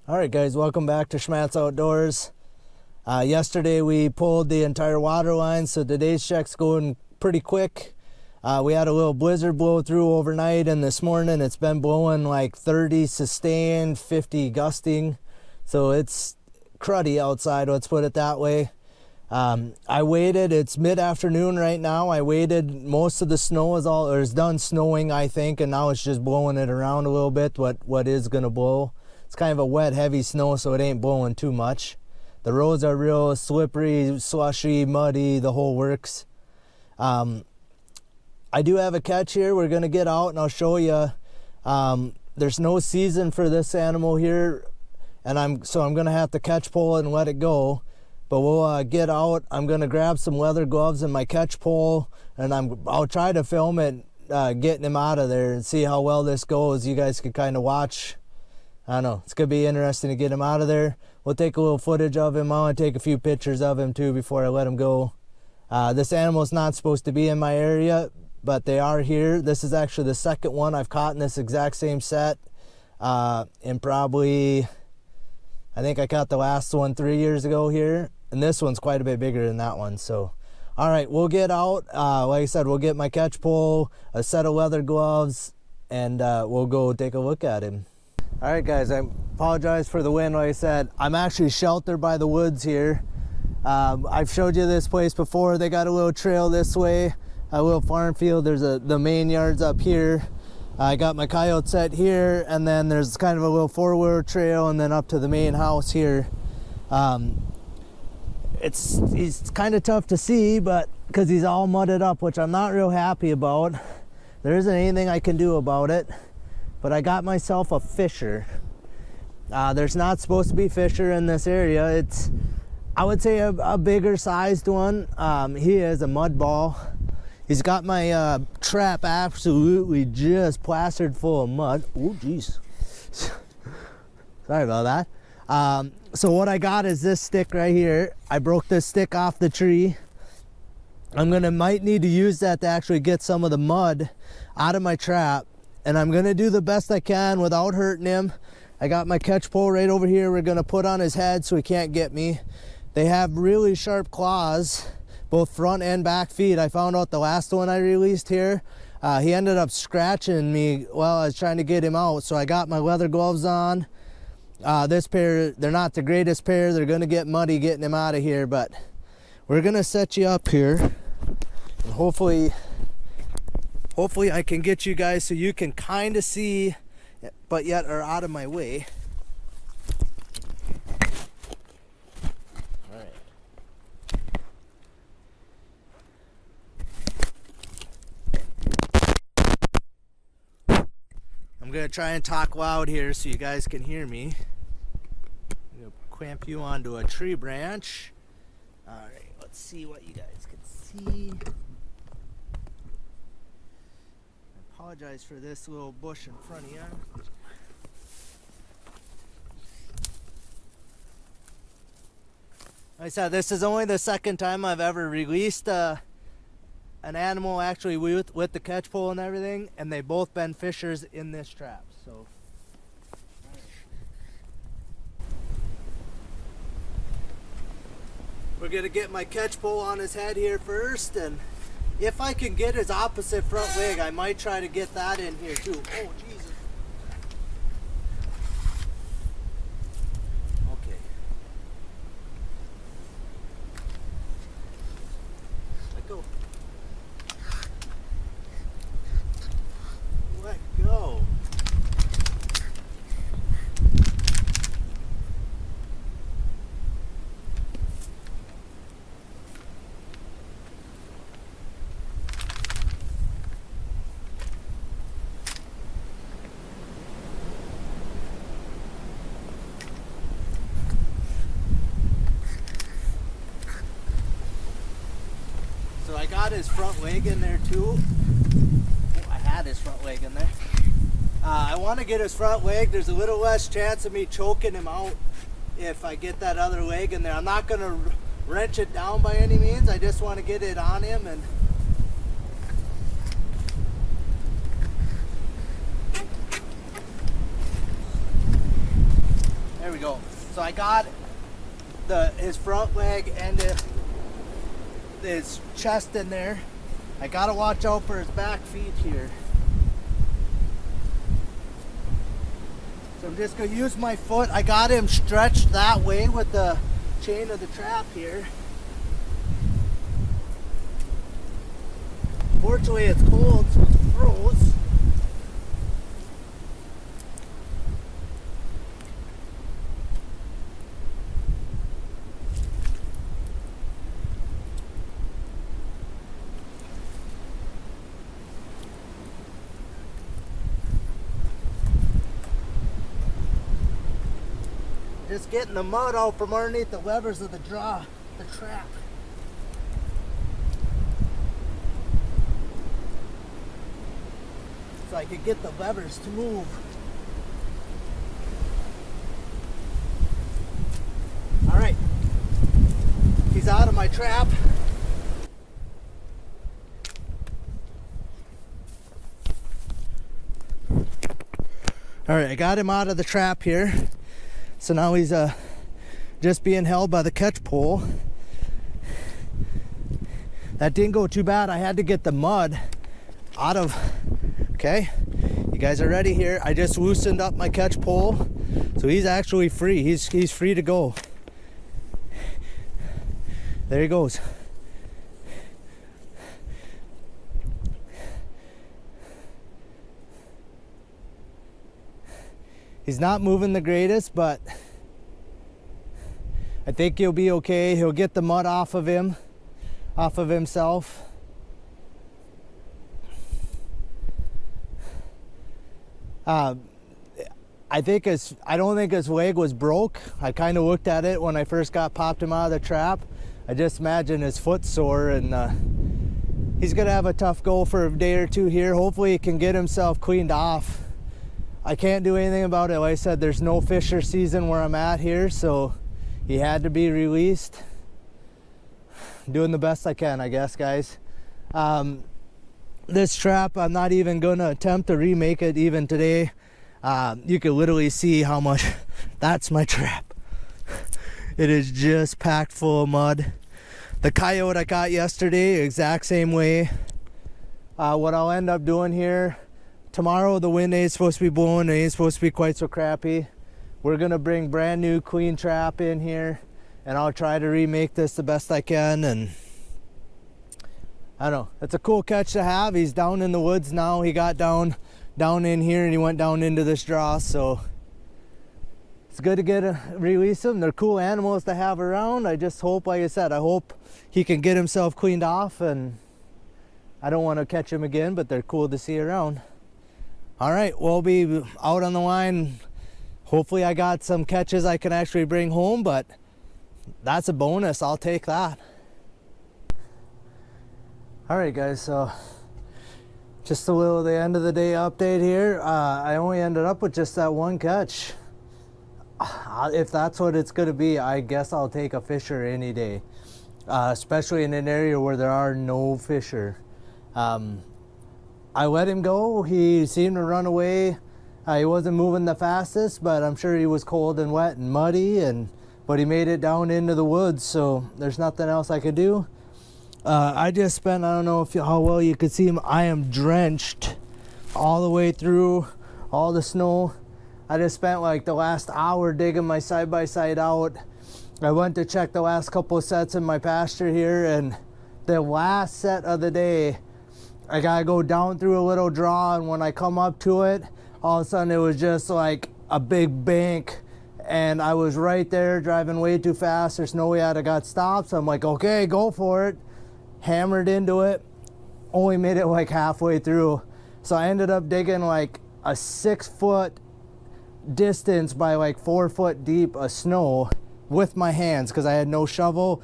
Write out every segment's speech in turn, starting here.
Alright guys, welcome back to Schmattz Outdoors. Yesterday we pulled the entire water line, so today's check's going pretty quick. We had a little blizzard blow through overnight, and this morning it's been blowing like 30 sustained, 50 gusting. So it's cruddy outside, let's put it that way. I waited, it's mid-afternoon right now. I waited, most of the snow is done snowing, I think, and now it's just blowing it around a little bit, what is gonna blow. It's kind of a wet, heavy snow, so it ain't blowing too much. The roads are real slippery, slushy, muddy, the whole works. I do have a catch here. We're gonna get out and I'll show you. There's no season for this animal here, and I'm gonna have to catch pole it and let it go. But we'll get out. I'm gonna grab some leather gloves and my catch pole, and I'll try to film it getting him out of there and see how well this goes. You guys can kind of watch. I don't know, it's gonna be interesting to get him out of there. We'll take a little footage of him. I want to take a few pictures of him too before I let him go. This animal's not supposed to be in my area, but they are here. This is actually the second one I've caught in this exact same set. And probably, I think I caught the last one 3 years ago here. And this one's quite a bit bigger than that one. So, all right, we'll get out. Like I said, we'll get my catch pole, a set of leather gloves, and we'll go take a look at him. All right, guys, I apologize for the wind. Like I said, I'm actually sheltered by the woods here. I've showed you this place before. They got a little trail this way, a little farm field. There's the main yards up here. I got my coyote set here, and then there's kind of a little four-wheeler trail, and then up to the main house here. He's kind of tough to see, but because he's all mudded up, which I'm not real happy about. There isn't anything I can do about it. But I got myself a fisher. There's not supposed to be fisher in this area. It's, I would say, a bigger sized one. He is a mud ball. He's got my trap absolutely just plastered full of mud. Oh, geez. Sorry about that. So what I got is this stick right here. I broke this stick off the tree. Might need to use that to actually get some of the mud out of my trap. And I'm gonna do the best I can without hurting him. I got my catch pole right over here. We're gonna put on his head so he can't get me. They have really sharp claws, both front and back feet. I found out the last one I released here, he ended up scratching me while I was trying to get him out. So I got my leather gloves on. This pair, they're not the greatest pair. They're gonna get muddy getting him out of here, but we're gonna set you up here. And hopefully I can get you guys so you can kind of see, but yet are out of my way. All right. I'm gonna try and talk loud here so you guys can hear me. I'm gonna clamp you onto a tree branch. All right, let's see what you guys can see. Apologize for this little bush in front of you. Like I said, this is only the second time I've ever released an animal actually with the catch pole and everything, and they've both been fishers in this trap. So we're gonna get my catch pole on his head here first, and if I can get his opposite front leg, I might try to get that in here too. Oh, Jesus. Okay. Let go. Let go. I got his front leg in there too. Oh, I had his front leg in there. I want to get his front leg. There's a little less chance of me choking him out if I get that other leg in there. I'm not going to wrench it down by any means. I just want to get it on him. And there we go. So I got his front leg and his chest in there. I gotta watch out for his back feet here. So I'm just gonna use my foot. I got him stretched that way with the chain of the trap here. Fortunately it's cold, so it's froze. Just getting the mud out from underneath the levers of the trap. So I could get the levers to move. All right, he's out of my trap. All right, I got him out of the trap here. So now he's just being held by the catch pole. That didn't go too bad. I had to get the mud out of. Okay, you guys are ready here. I just loosened up my catch pole, so he's actually free. He's free to go. There he goes. He's not moving the greatest, but I think he'll be okay. He'll get the mud off of him, off of himself. I don't think his leg was broke. I kind of looked at it when I first popped him out of the trap. I just imagine his foot's sore, and he's gonna have a tough go for a day or two here. Hopefully he can get himself cleaned off. I can't do anything about it. Like I said, there's no fisher season where I'm at here, so he had to be released. Doing the best I can, I guess, guys. This trap, I'm not even gonna attempt to remake it even today. You can literally see how much, that's my trap. It is just packed full of mud. The coyote I got yesterday, exact same way. What I'll end up doing here, tomorrow the wind ain't supposed to be blowing, it ain't supposed to be quite so crappy. We're gonna bring brand new clean trap in here, and I'll try to remake this the best I can. And I don't know, it's a cool catch to have. He's down in the woods now. He got down in here and he went down into this draw, so it's good to release them. They're cool animals to have around. I just hope, like I said, I hope he can get himself cleaned off, and I don't want to catch him again, but they're cool to see around. All right, we'll be out on the line. Hopefully I got some catches I can actually bring home, but that's a bonus. I'll take that. All right, guys, so just a little the end of the day update here. I only ended up with just that one catch. If that's what it's going to be, I guess I'll take a fisher any day, especially in an area where there are no fisher. I let him go. He seemed to run away. He wasn't moving the fastest, but I'm sure he was cold and wet and muddy, but he made it down into the woods, so there's nothing else I could do. I just spent, I don't know how well you could see him, I am drenched all the way through all the snow. I just spent like the last hour digging my side-by-side out. I went to check the last couple of sets in my pasture here, and the last set of the day, I gotta go down through a little draw, and when I come up to it, all of a sudden it was just like a big bank, and I was right there driving way too fast. There's no way I'd have got stopped, so I'm like, okay, go for it. Hammered into it, only made it like halfway through. So I ended up digging like a 6-foot distance by like 4 foot deep of snow with my hands because I had no shovel,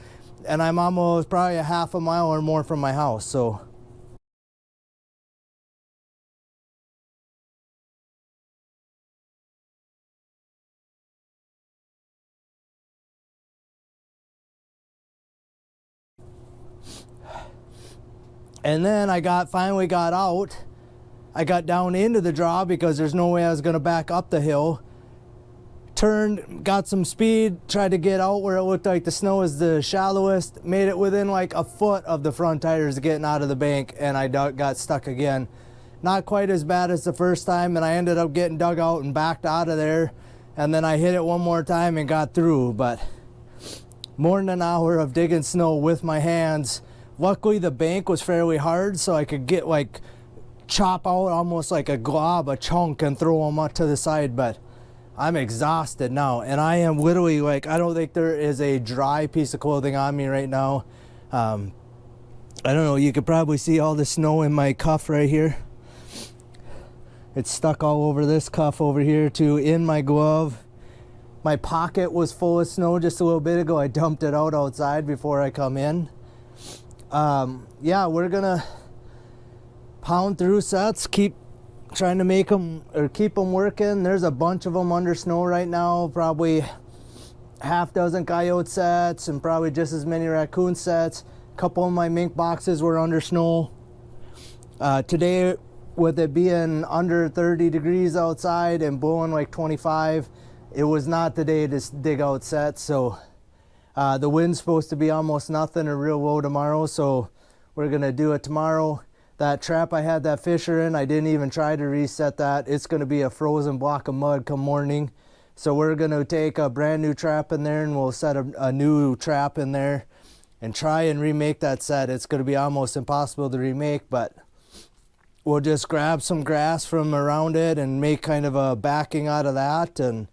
and I'm almost probably a half a mile or more from my house. So And then I finally got out. I got down into the draw because there's no way I was going to back up the hill. Turned, got some speed, tried to get out where it looked like the snow is the shallowest, made it within like a foot of the front tires getting out of the bank, and I got stuck again. Not quite as bad as the first time, and I ended up getting dug out and backed out of there, and then I hit it one more time and got through. But more than an hour of digging snow with my hands. Luckily the bank was fairly hard, so I could get like chop out almost like a glob, a chunk, and throw them up to the side. But I'm exhausted now, and I am literally like, I don't think there is a dry piece of clothing on me right now. I don't know, you could probably see all the snow in my cuff right here. It's stuck all over this cuff over here too, in my glove. My pocket was full of snow just a little bit ago. I dumped it out outside before I come in. Yeah, we're gonna pound through sets, keep trying to make them or keep them working. There's a bunch of them under snow right now, probably half dozen coyote sets and probably just as many raccoon sets. A couple of my mink boxes were under snow. Today, with it being under 30 degrees outside and blowing like 25, it was not the day to dig out sets. So the wind's supposed to be almost nothing or real low tomorrow, so we're gonna do it tomorrow. That trap I had that fisher in, I didn't even try to reset that. It's gonna be a frozen block of mud come morning. So we're gonna take a brand new trap in there and we'll set a new trap in there and try and remake that set. It's gonna be almost impossible to remake, but we'll just grab some grass from around it and make kind of a backing out of that and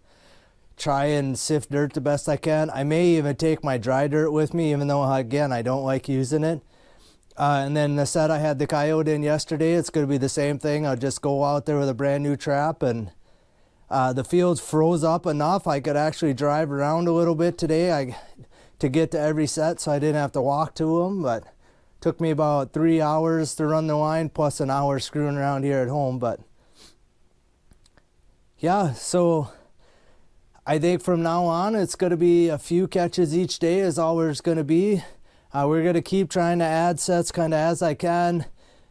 try and sift dirt the best I can. I may even take my dry dirt with me, even though, again, I don't like using it. And then the set I had the coyote in yesterday, it's going to be the same thing. I'll just go out there with a brand new trap, and the fields froze up enough I could actually drive around a little bit today to get to every set, so I didn't have to walk to them. But took me about 3 hours to run the line, plus an hour screwing around here at home. But yeah, so I think from now on it's going to be a few catches each day is all there's going to be. We're going to keep trying to add sets kind of as I can.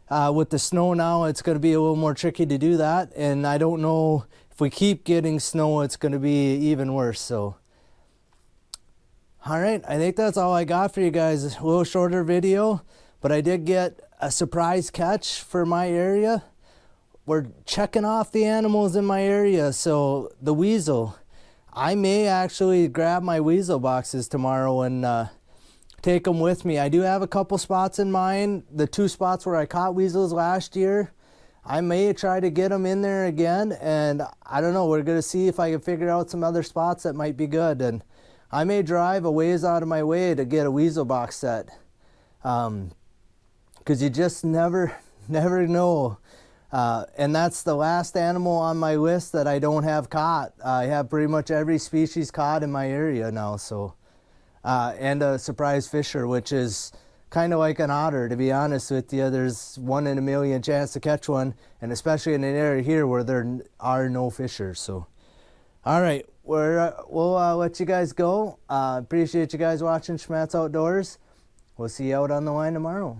With the snow now, it's going to be a little more tricky to do that, and I don't know if we keep getting snow, it's going to be even worse. So all right, I think that's all I got for you guys. A little shorter video, but I did get a surprise catch for my area. We're checking off the animals in my area. So the weasel, I may actually grab my weasel boxes tomorrow and take them with me. I do have a couple spots in mind. The 2 spots where I caught weasels last year, I may try to get them in there again. And I don't know, we're gonna see if I can figure out some other spots that might be good. And I may drive a ways out of my way to get a weasel box set. Because you just never know. And that's the last animal on my list that I don't have caught. I have pretty much every species caught in my area now. So, and a surprise fisher, which is kind of like an otter, to be honest with you. There's 1 in a million chance to catch one, and especially in an area here where there are no fishers. So, all right, we'll let you guys go. Appreciate you guys watching Schmattz Outdoors. We'll see you out on the line tomorrow.